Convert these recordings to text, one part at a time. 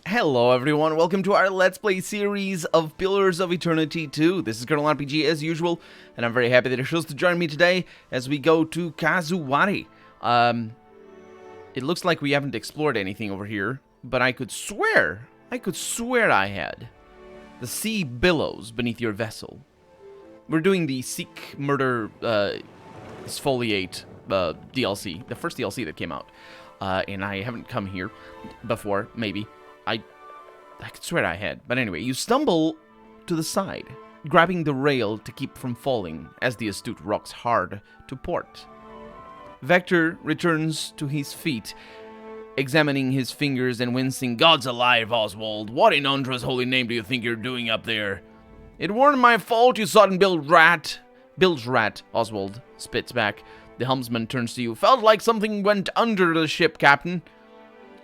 Hello everyone, welcome to our Let's Play series of Pillars of Eternity 2. This is Colonel RPG as usual, and I'm very happy that you're chose to join me today as we go to Kazuwari. It looks like we haven't explored anything over here, but I could swear I had. The sea billows beneath your vessel. We're doing the Seek Murder Exfoliate DLC, the first DLC that came out, and I haven't come here before, maybe. I could swear I had. But anyway, you stumble to the side, grabbing the rail to keep from falling as the astute rocks hard to port. Vector returns to his feet, examining his fingers and wincing. God's alive, Oswald. What in Undra's holy name do you think you're doing up there? It weren't my fault, you sodden-billed rat. Bilge rat, Oswald spits back. The helmsman turns to you. Felt like something went under the ship, Captain.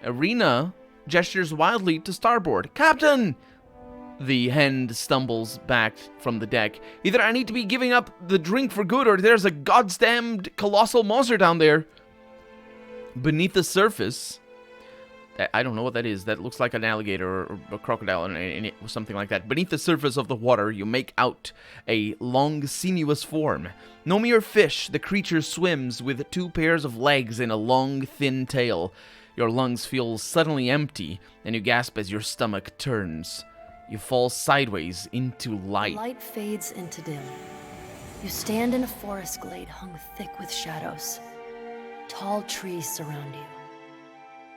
Arena gestures wildly to starboard. Captain! The hand stumbles back from the deck. Either I need to be giving up the drink for good, or there's a goddamned colossal monster down there. Beneath the surface, I don't know what that is. That looks like an alligator or a crocodile or something like that. Beneath the surface of the water, you make out a long, sinuous form. No mere fish, the creature swims with two pairs of legs and a long, thin tail. Your lungs feel suddenly empty, and you gasp as your stomach turns. You fall sideways into light. The light fades into dim. You stand in a forest glade hung thick with shadows. Tall trees surround you.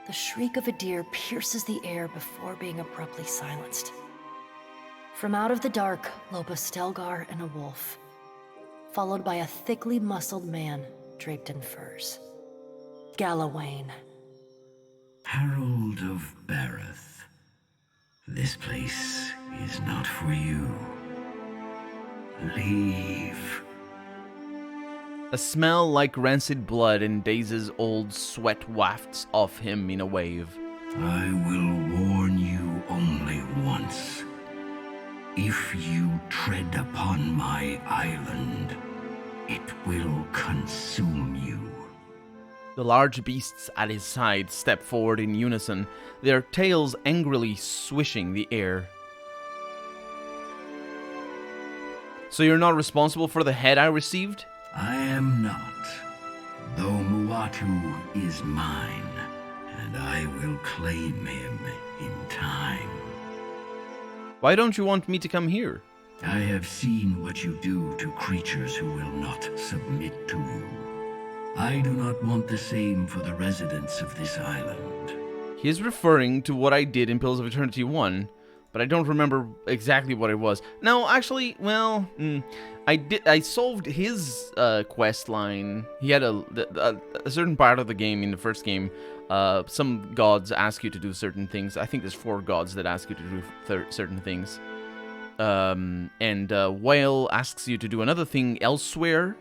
The shriek of a deer pierces the air before being abruptly silenced. From out of the dark lope a Stelgar and a wolf, followed by a thickly muscled man draped in furs. Galawain. Herald of Bereth, this place is not for you. Leave. A smell like rancid blood and Daze's old sweat wafts off him in a wave. I will warn you only once. If you tread upon my island, it will consume you. The large beasts at his side step forward in unison, their tails angrily swishing the air. So you're not responsible for the head I received? I am not, though Muatu is mine, and I will claim him in time. Why don't you want me to come here? I have seen what you do to creatures who will not submit to you. I do not want the same for the residents of this island. He is referring to what I did in Pillars of Eternity 1, but I don't remember exactly what it was. No, actually, well, I solved his quest line. He had a certain part of the game, in the first game, some gods ask you to do certain things. I think there's 4 gods that ask you to do certain things. And Whale asks you to do another thing elsewhere.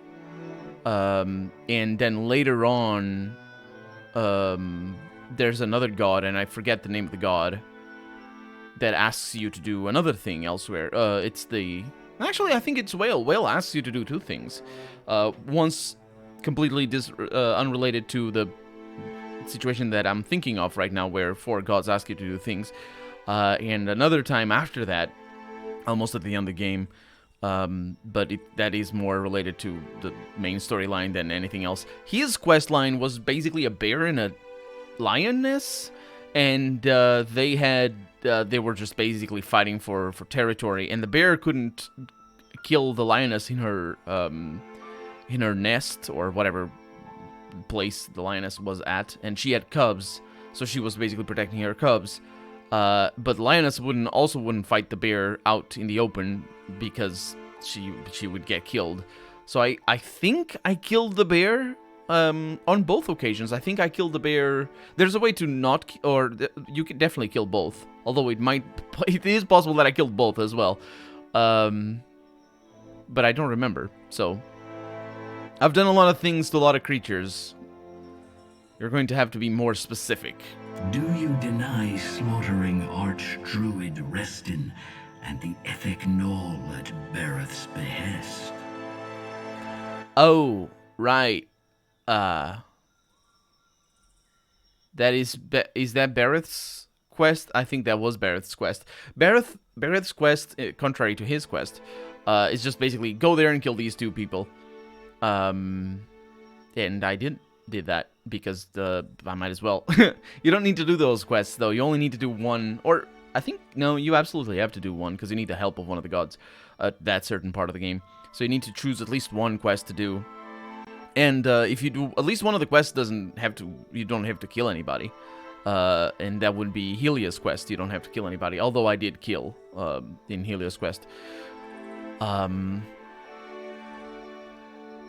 And then later on, there's another god, and I forget the name of the god, that asks you to do another thing elsewhere. Actually, I think it's Whale. Whale asks you to do 2 things. Once completely unrelated to the situation that I'm thinking of right now, where 4 gods ask you to do things. And another time after that, almost at the end of the game, but that is more related to the main storyline than anything else. His quest line was basically a bear and a lioness, and they were just basically fighting for territory, and the bear couldn't kill the lioness in her nest or whatever place the lioness was at, and she had cubs, so she was basically protecting her cubs. But the lioness wouldn't fight the bear out in the open because she would get killed. So I think I killed the bear on both occasions. I think I killed the bear. There's a way to not, you can definitely kill both. Although it is possible that I killed both as well. But I don't remember. So I've done a lot of things to a lot of creatures. You're going to have to be more specific. Do you deny slaughtering Archdruid Restin and the Ethic Knoll at Bereth's behest? Oh, right. That is that Bereth's quest. I think that was Barrett's quest. Barrett's quest, contrary to his quest, is just basically go there and kill these 2 people. And I did that because I might as well. You don't need to do those quests though. You only need to do 1, or I think no, you absolutely have to do 1 because you need the help of one of the gods at that certain part of the game. So you need to choose at least 1 quest to do. And if you do at least one of the quests, you don't have to kill anybody. And that would be Helios quest. You don't have to kill anybody. Although I did kill in Helios quest.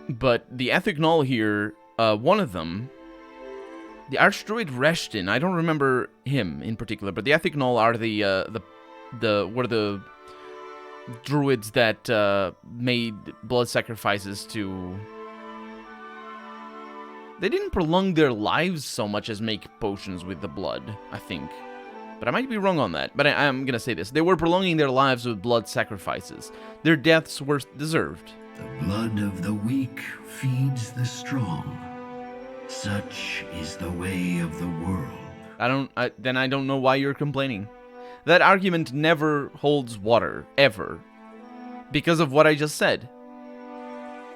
But the Ethic Null here, one of them, the Archdruid Reshtin, I don't remember him in particular, but the Ethic Null are the druids that made blood sacrifices to... They didn't prolong their lives so much as make potions with the blood, I think. But I might be wrong on that. But I'm gonna say this. They were prolonging their lives with blood sacrifices. Their deaths were deserved. The blood of the weak feeds the strong. Such is the way of the world. Then I don't know why you're complaining. That argument never holds water, ever. Because of what I just said.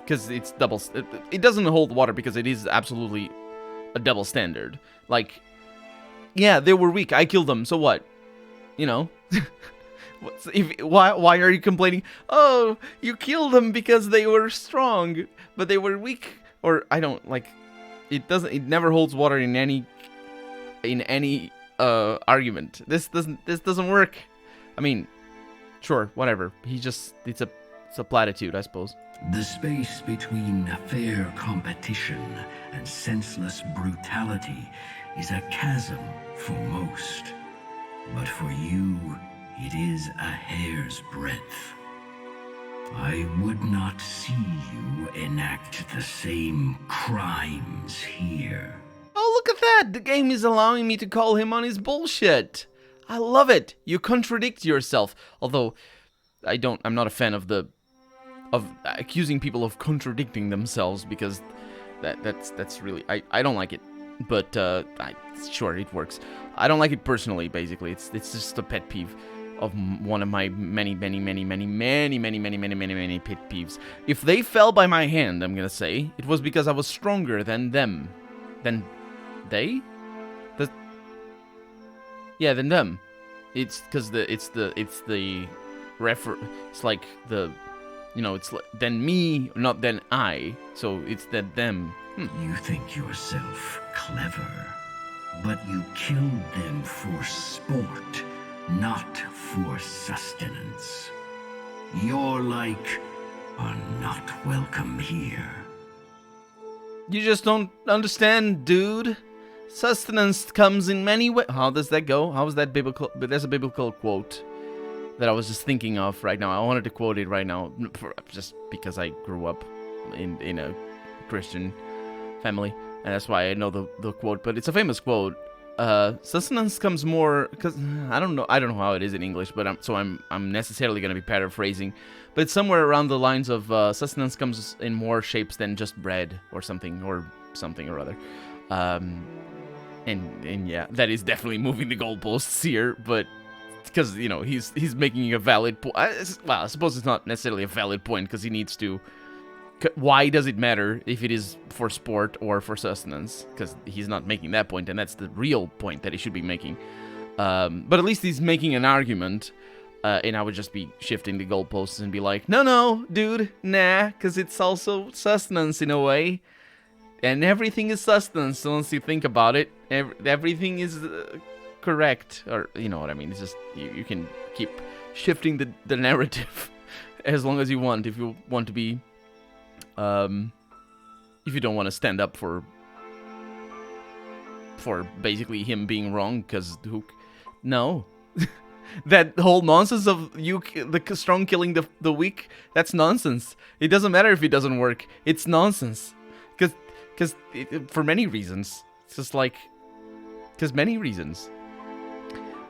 Because it's double... It doesn't hold water because it is absolutely a double standard. Like, yeah, they were weak. I killed them. So what? You know? Why are you complaining? Oh, you killed them because they were strong, but they were weak. Or, I don't, like... It never holds water in any argument. This doesn't work. I mean, sure, whatever. It's a platitude, I suppose. The space between fair competition and senseless brutality is a chasm for most. But for you, it is a hair's breadth. I would not see you enact the same crimes here. Oh, look at that! The game is allowing me to call him on his bullshit. I love it. You contradict yourself. Although, I'm not a fan of accusing people of contradicting themselves because that's really I don't like it. But sure, it works. I don't like it personally. Basically, it's just a pet peeve of one of my many pet peeves. If they fell by my hand, I'm gonna say it was because I was stronger than them. Than they? Than them. It's because it's like the, you know, it's like, then me, not then I. So it's that them. You think yourself clever, but you killed them for sport, not for sustenance. Your like are not welcome here. You just don't understand, dude. Sustenance comes in many ways. How does that go? How is that biblical? But there's a biblical quote that I was just thinking of right now. I wanted to quote it right now, just because I grew up in a Christian family, and that's why I know the quote. But it's a famous quote. Sustenance comes more, because I don't know how it is in English, but I'm necessarily going to be paraphrasing, but it's somewhere around the lines of sustenance comes in more shapes than just bread or something or other. And yeah, that is definitely moving the goalposts here, but because, you know, he's making a valid point. Well, I suppose it's not necessarily a valid point because he needs to. Why does it matter if it is for sport or for sustenance? Because he's not making that point, and that's the real point that he should be making. But at least he's making an argument, and I would just be shifting the goalposts and be like, no, dude, nah, because it's also sustenance in a way. And everything is sustenance once you think about it. Everything is correct, or you know what I mean. It's just you can keep shifting the narrative as long as you want. If you want to be, if you don't want to stand up for basically him being wrong, because no. That whole nonsense of the strong killing the weak, that's nonsense. It doesn't matter if it doesn't work. It's nonsense. Because for many reasons. It's just like, because many reasons.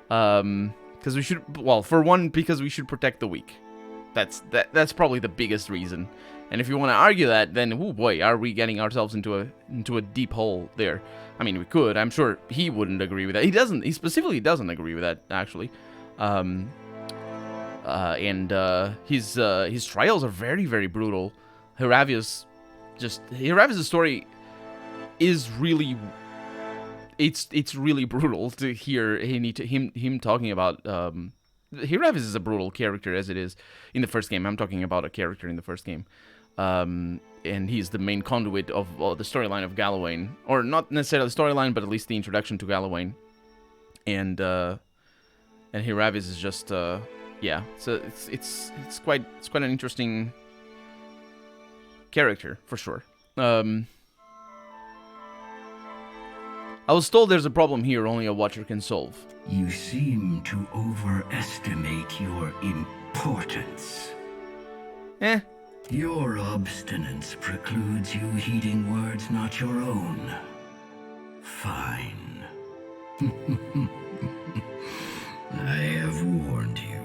Because we should, well, for one, because we should protect the weak. That's probably the biggest reason. And if you want to argue that, then oh boy, are we getting ourselves into a deep hole there? I mean, we could. I'm sure he wouldn't agree with that. He doesn't. He specifically doesn't agree with that, actually. His trials are very, very brutal. Hiravia's story is really, it's really brutal to hear him talking about. Hiravius is a brutal character as it is in the first game. I'm talking about a character in the first game. And he's the main conduit of the storyline of Galawain, or not necessarily the storyline, but at least the introduction to Galawain. And Hiravius is just yeah. So it's quite an interesting character for sure. I was told there's a problem here only a watcher can solve. You seem to overestimate your importance. Your obstinance precludes you heeding words not your own. Fine. I have warned you.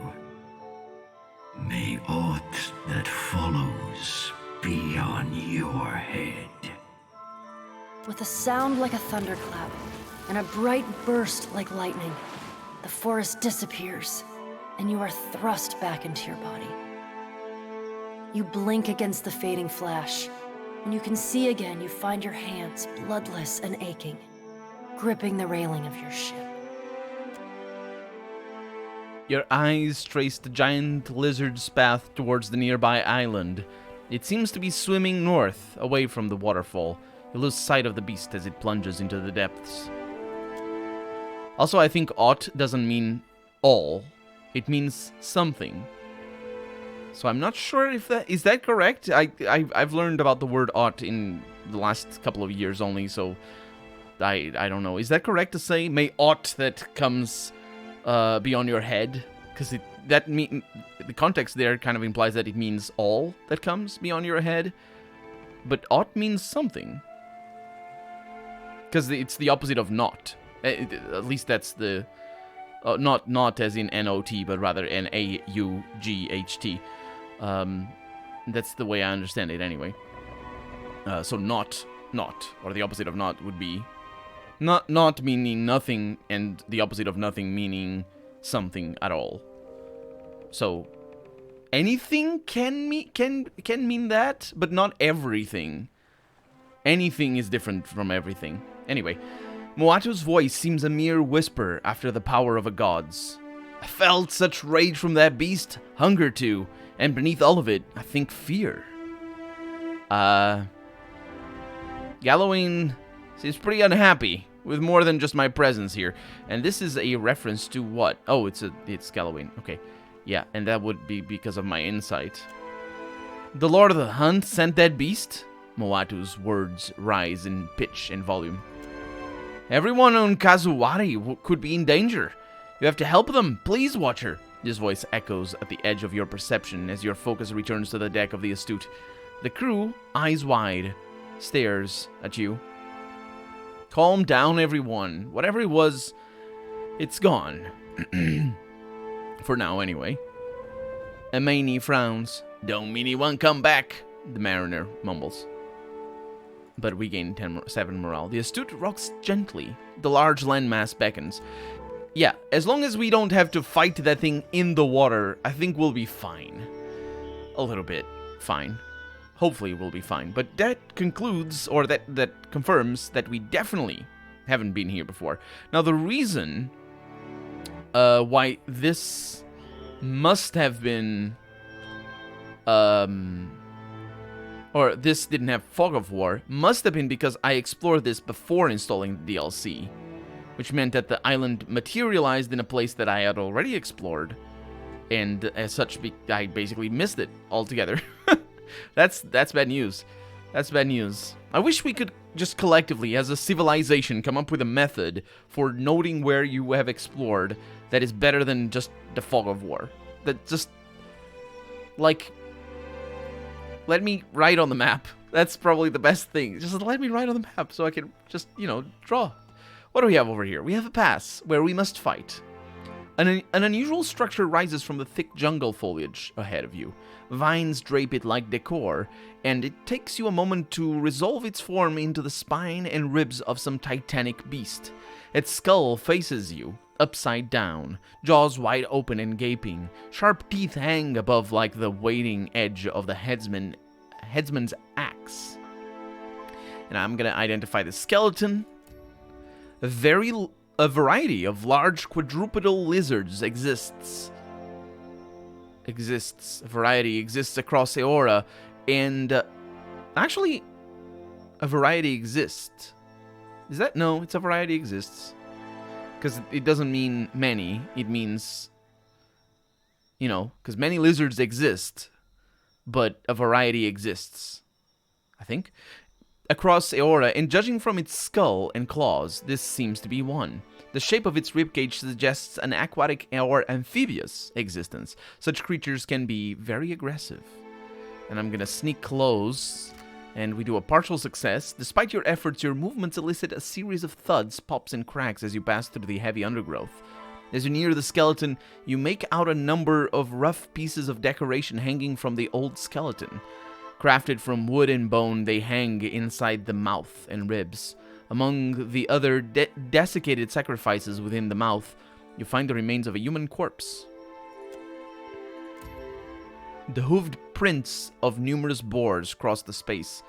May aught that follows be on your head. With a sound like a thunderclap and a bright burst like lightning, the forest disappears, and you are thrust back into your body. You blink against the fading flash. When you can see again, you find your hands bloodless and aching, gripping the railing of your ship. Your eyes trace the giant lizard's path towards the nearby island. It seems to be swimming north, away from the waterfall. You lose sight of the beast as it plunges into the depths. Also, I think "ought" doesn't mean all. It means something. So I'm not sure if that is that correct. I've learned about the word "ought" in the last couple of years only, so I don't know. Is that correct to say "may ought that comes be on your head"? Because the context there kind of implies that it means all that comes be on your head, but "ought" means something. Because it's the opposite of "not." At least that's the not as in N-O-T, but rather N-A-U-G-H-T. That's the way I understand it anyway. So not, or the opposite of not would be not meaning nothing, and the opposite of nothing meaning something at all. So anything can mean that, but not everything. Anything is different from everything. Anyway, Moatu's voice seems a mere whisper after the power of a god's. I felt such rage from that beast, hunger too, and beneath all of it, I think fear. Galawain seems pretty unhappy with more than just my presence here. And this is a reference to what? Oh, it's Galawain. Okay. Yeah, and that would be because of my insight. The Lord of the Hunt sent that beast? Moatu's words rise in pitch and volume. Everyone on Kazuwari could be in danger. You have to help them. Please, Watcher. His voice echoes at the edge of your perception as your focus returns to the deck of the Astute. The crew, eyes wide, stares at you. Calm down, everyone. Whatever it was, it's gone. For now, anyway. Amani frowns. Don't mean he won't come back, the mariner mumbles. But we gain 7 morale. The Astute rocks gently. The large landmass beckons. Yeah, as long as we don't have to fight that thing in the water, I think we'll be fine. A little bit fine. Hopefully we'll be fine. But that concludes, or that confirms that we definitely haven't been here before. Now, the reason why this must have been... or this didn't have Fog of War, must have been because I explored this before installing the DLC, which meant that the island materialized in a place that I had already explored, and as such, I basically missed it altogether. That's bad news. That's bad news. I wish we could just collectively, as a civilization, come up with a method for noting where you have explored that is better than just the Fog of War. That just, like... Let me write on the map. That's probably the best thing. Just let me write on the map so I can just, draw. What do we have over here? We have a pass where we must fight. An unusual structure rises from the thick jungle foliage ahead of you. Vines drape it like decor, and it takes you a moment to resolve its form into the spine and ribs of some titanic beast. Its skull faces you, upside down, jaws wide open and gaping. Sharp teeth hang above like the waiting edge of the headsman's axe. And I'm gonna identify the skeleton. A variety of large quadrupedal lizards exists. A variety exists across Eora, and actually, a variety exists. Is that no? It's a variety exists, because it doesn't mean many. It means, you know, because many lizards exist, but a variety exists. I think. Across Eora, and judging from its skull and claws, this seems to be one. The shape of its ribcage suggests an aquatic or amphibious existence. Such creatures can be very aggressive. And I'm gonna sneak close, and we do a partial success. Despite your efforts, your movements elicit a series of thuds, pops, and cracks as you pass through the heavy undergrowth. As you near the skeleton, you make out a number of rough pieces of decoration hanging from the old skeleton. Crafted from wood and bone, they hang inside the mouth and ribs. Among the other desiccated sacrifices within the mouth, you find the remains of a human corpse. The hooved prints of numerous boars cross the space,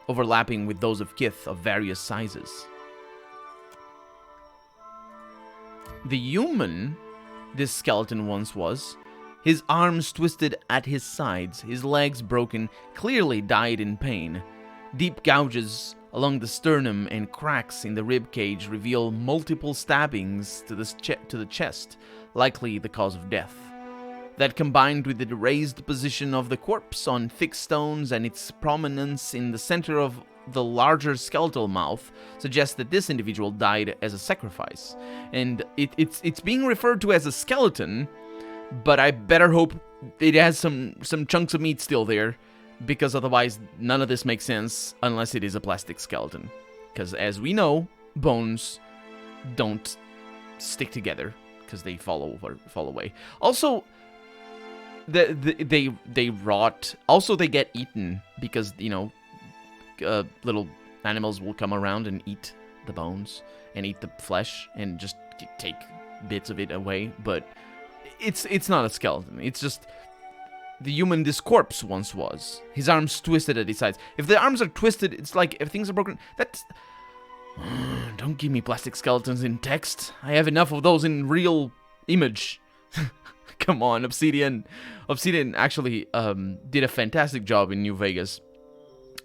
overlapping with those of kith of various sizes. The human this skeleton once was, his arms twisted at his sides, his legs broken, clearly died in pain. Deep gouges along the sternum and cracks in the rib cage reveal multiple stabbings to the chest, likely the cause of death. That, combined with the raised position of the corpse on thick stones and its prominence in the center of the larger skeletal mouth, suggests that this individual died as a sacrifice. And it's being referred to as a skeleton, but I better hope it has some chunks of meat still there, because otherwise none of this makes sense unless it is a plastic skeleton. Because as we know, bones don't stick together because they fall away. Also, they rot. Also, they get eaten because, you know, little animals will come around and eat the bones and eat the flesh and just take bits of it away. But it's not a skeleton. It's just the human this corpse once was. His arms twisted at his sides. If the arms are twisted, it's like if things are broken. That's... Don't give me plastic skeletons in text. I have enough of those in real image. Come on, Obsidian. Obsidian actually did a fantastic job in New Vegas,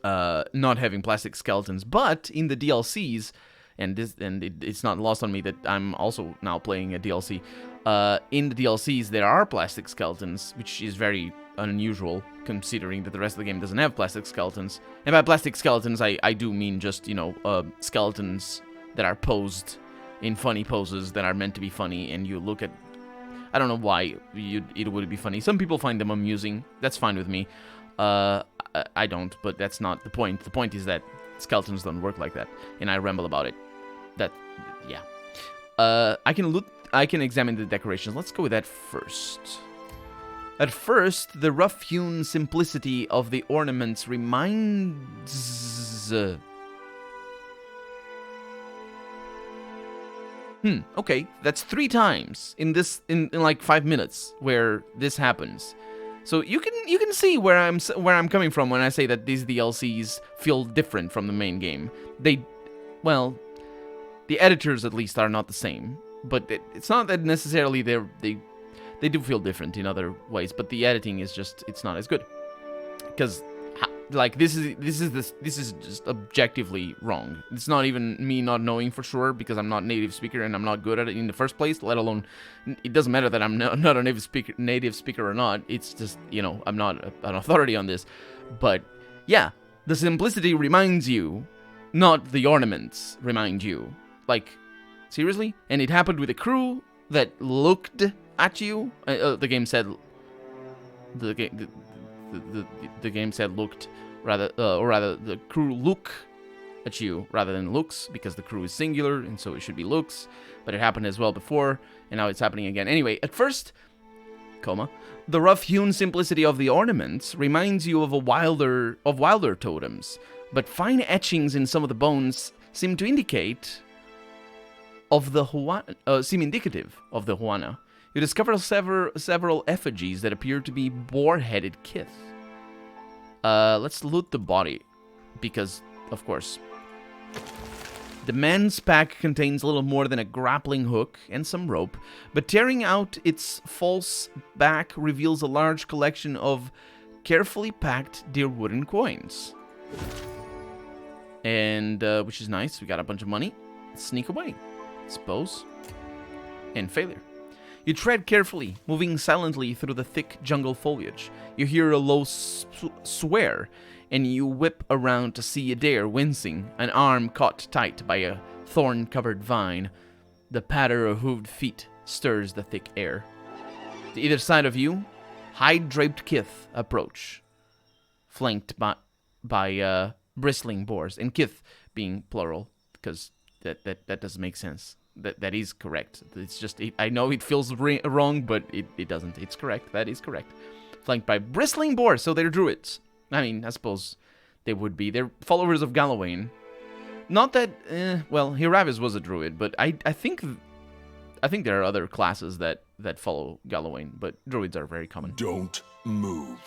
not having plastic skeletons. But in the DLCs, it's not lost on me that I'm also now playing a DLC. In the DLCs, there are plastic skeletons, which is very unusual, considering that the rest of the game doesn't have plastic skeletons. And by plastic skeletons, I do mean just, you know, skeletons that are posed in funny poses that are meant to be funny, and you look at... I don't know why it would be funny. Some people find them amusing. That's fine with me. I don't, but that's not the point. The point is that skeletons don't work like that, and I ramble about it. Yeah. I can examine the decorations. Let's go with that first. At first, the rough-hewn simplicity of the ornaments reminds... Okay, that's 3 times in like 5 minutes where this happens. So you can see where I'm coming from when I say that these DLCs feel different from the main game. Well, the editors at least are not the same, but it's not that necessarily they do feel different in other ways, but the editing is just, it's not as good. Because like this is just objectively wrong. It's not even me not knowing for sure, because I'm not a native speaker and I'm not good at it in the first place, let alone, it doesn't matter that I'm not a native speaker or not. It's just, you know, I'm not an authority on this. But yeah, the simplicity reminds you, not the ornaments remind you. Like, seriously? And it happened with a crew that looked at you. The game said the game said looked, rather, or rather, the crew look at you rather than looks, because the crew is singular, and so it should be looks. But it happened as well before, And now it's happening again. Anyway, at first, the rough-hewn simplicity of the ornaments reminds you of wilder totems, but fine etchings in some of the bones seem indicative of the Huana. You discover several effigies that appear to be boar-headed kith. Let's loot the body, because, of course. The man's pack contains little more than a grappling hook and some rope, but tearing out its false back reveals a large collection of carefully packed deer wooden coins. And, which is nice, we got a bunch of money. Let's sneak away, suppose. And failure. You tread carefully, moving silently through the thick jungle foliage. You hear a low swear, and you whip around to see a deer wincing, an arm caught tight by a thorn-covered vine. The patter of hooved feet stirs the thick air. To either side of you, hide-draped kith approach, flanked by bristling boars, and kith being plural, because that doesn't make sense. That is correct. It's just, I know it feels wrong, but it doesn't. It's correct. That is correct. Flanked by bristling boars, so they're druids. I mean, I suppose they would be. They're followers of Galawain. Not that, well, Hiravis was a druid, but I think there are other classes that follow Galawain, but druids are very common. Don't move.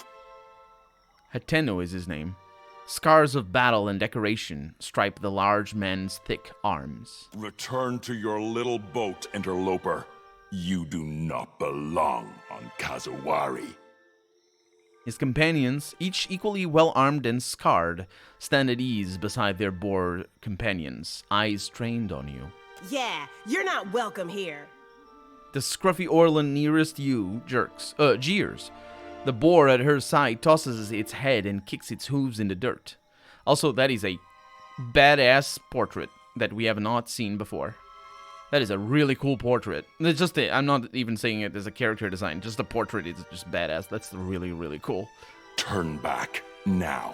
Hateno is his name. Scars of battle and decoration stripe the large man's thick arms. Return to your little boat, interloper. You do not belong on Kazuwari. His companions, each equally well-armed and scarred, stand at ease beside their boar companions, eyes trained on you. Yeah, you're not welcome here. The scruffy Orlan nearest you jeers. The boar at her side tosses its head and kicks its hooves in the dirt. Also, that is a badass portrait that we have not seen before. That is a really cool portrait. It's just I'm not even saying it as a character design. Just the portrait is just badass. That's really, really cool. Turn back now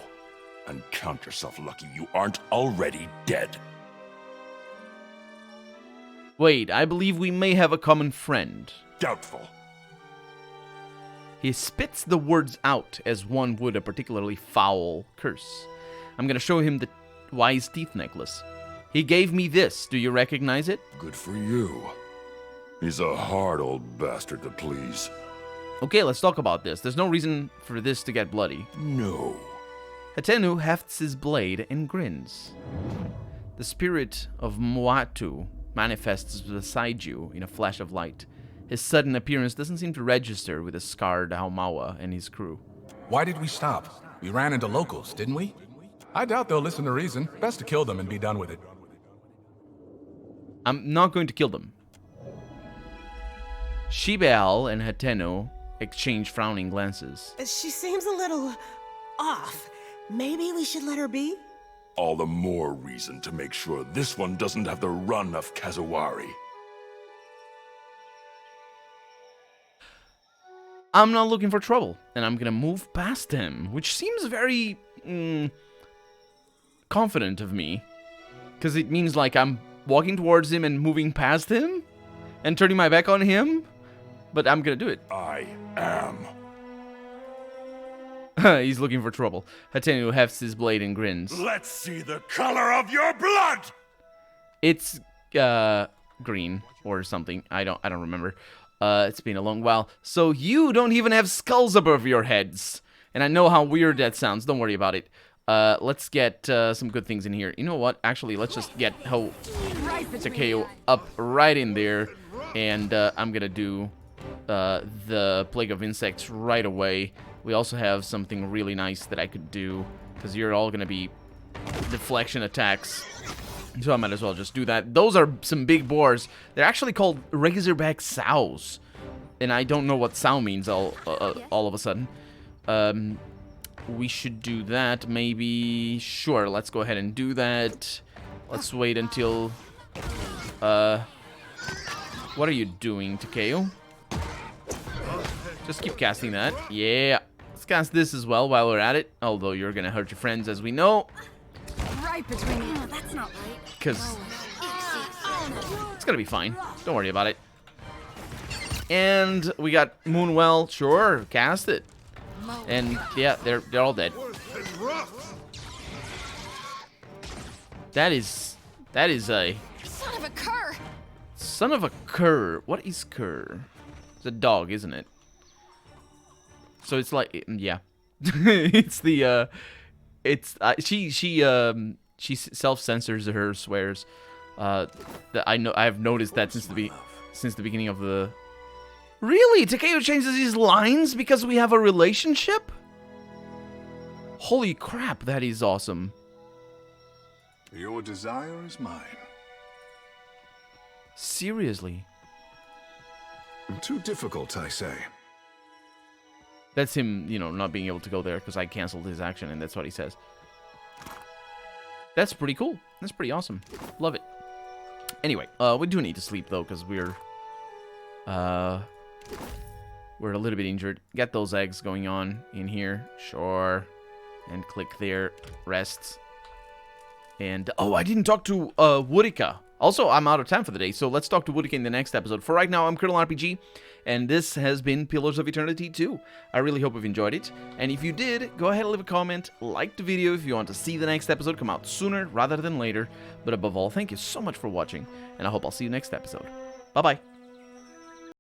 and count yourself lucky you aren't already dead. Wait, I believe we may have a common friend. Doubtful. He spits the words out as one would a particularly foul curse. I'm gonna show him the wise teeth necklace. He gave me this. Do you recognize it? Good for you. He's a hard old bastard to please. Okay, let's talk about this. There's no reason for this to get bloody. No. Hatenu hefts his blade and grins. The spirit of Moatu manifests beside you in a flash of light. His sudden appearance doesn't seem to register with the scarred Haumawa and his crew. Why did we stop? We ran into locals, didn't we? I doubt they'll listen to reason. Best to kill them and be done with it. I'm not going to kill them. Shibeal and Hateno exchange frowning glances. She seems a little off. Maybe we should let her be? All the more reason to make sure this one doesn't have the run of Kazuwari. I'm not looking for trouble, and I'm gonna move past him, which seems very confident of me, because it means like I'm walking towards him and moving past him and turning my back on him, but I'm gonna do it. I am. He's looking for trouble. Hatenu hefts his blade and grins. Let's see the color of your blood. It's green or something. I don't remember. It's been a long while. So you don't even have skulls above your heads. And I know how weird that sounds. Don't worry about it. Let's get some good things in here. You know what? Actually, let's just get Takeo up right in there. And I'm going to do the Plague of Insects right away. We also have something really nice that I could do, because you're all going to be deflection attacks. So I might as well just do that. Those are some big boars. They're actually called Razorback sows. And I don't know what sow means all of a sudden. We should do that, maybe. Sure, let's go ahead and do that. Let's wait until... what are you doing, Takeo? Just keep casting that. Yeah. Let's cast this as well while we're at it. Although you're gonna hurt your friends, as we know. Right between you. Oh, that's not right. Because it's gonna be fine. Don't worry about it. And we got Moonwell. Sure, cast it. And yeah, they're all dead. That is a Son of a cur! son of a cur. What is cur? It's a dog, isn't it? So it's like, yeah, it's the she self-censors her swears. That I've noticed that since the beginning of the. Really, Takeo changes his lines because we have a relationship? Holy crap, that is awesome. Your desire is mine. Seriously. Too difficult, I say. That's him, you know, not being able to go there because I canceled his action, and that's what he says. That's pretty cool. That's pretty awesome. Love it. Anyway, we do need to sleep, though, because we're a little bit injured. Get those eggs going on in here. Sure. And click there. Rest. And, oh, I didn't talk to Woodika. Also, I'm out of time for the day, so let's talk to Woodika in the next episode. For right now, I'm Colonel RPG, and this has been Pillars of Eternity 2. I really hope you've enjoyed it, and if you did, go ahead and leave a comment, like the video if you want to see the next episode come out sooner rather than later. But above all, thank you so much for watching, and I hope I'll see you next episode. Bye-bye.